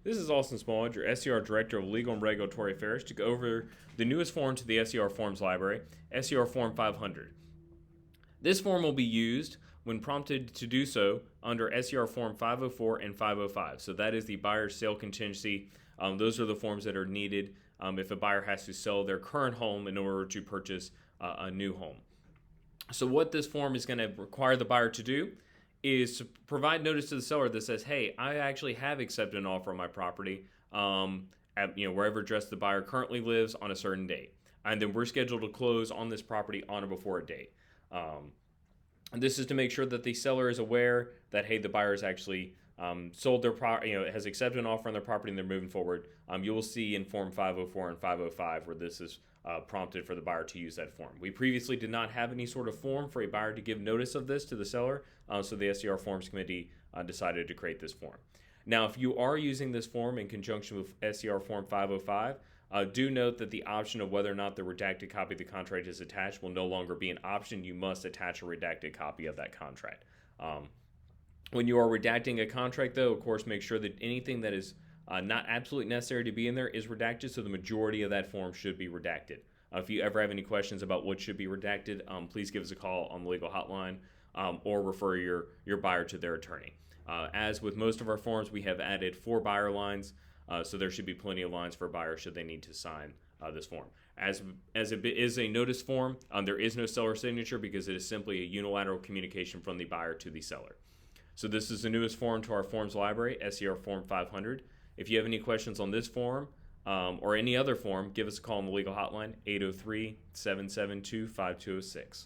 This is Austin Smallwood, your SCR Director of Legal and Regulatory Affairs, to go over the newest form to the SCR Forms Library, SCR Form 500. This form will be used when prompted to do so under SCR Form 504 and 505. So that is the buyer's sale contingency. Those are the forms that are needed if a buyer has to sell their current home in order to purchase a new home. So what this form is going to require the buyer to do is to provide notice to the seller that says, hey, I actually have accepted an offer on my property at wherever address the buyer currently lives on a certain date. And then we're scheduled to close on this property on or before a date. And this is to make sure that the seller is aware that, hey, the buyer has actually sold their property, has accepted an offer on their property and they're moving forward. You will see in Form 504 and 505 where this is prompted for the buyer to use that form. We previously did not have any sort of form for a buyer to give notice of this to the seller, so the SCR Forms Committee decided to create this form. Now, if you are using this form in conjunction with SCR Form 505, do note that the option of whether or not the redacted copy of the contract is attached will no longer be an option. You must attach a redacted copy of that contract. When you are redacting a contract, though, of course, make sure that anything that is not absolutely necessary to be in there is redacted, so the majority of that form should be redacted. If you ever have any questions about what should be redacted, please give us a call on the legal hotline or refer your buyer to their attorney. As with most of our forms, we have added 4 buyer lines, so there should be plenty of lines for buyers should they need to sign this form. As it is a notice form, there is no seller signature because it is simply a unilateral communication from the buyer to the seller. So this is the newest form to our forms library, SCR Form 500. If you have any questions on this form or any other form, give us a call on the legal hotline, 803-772-5206.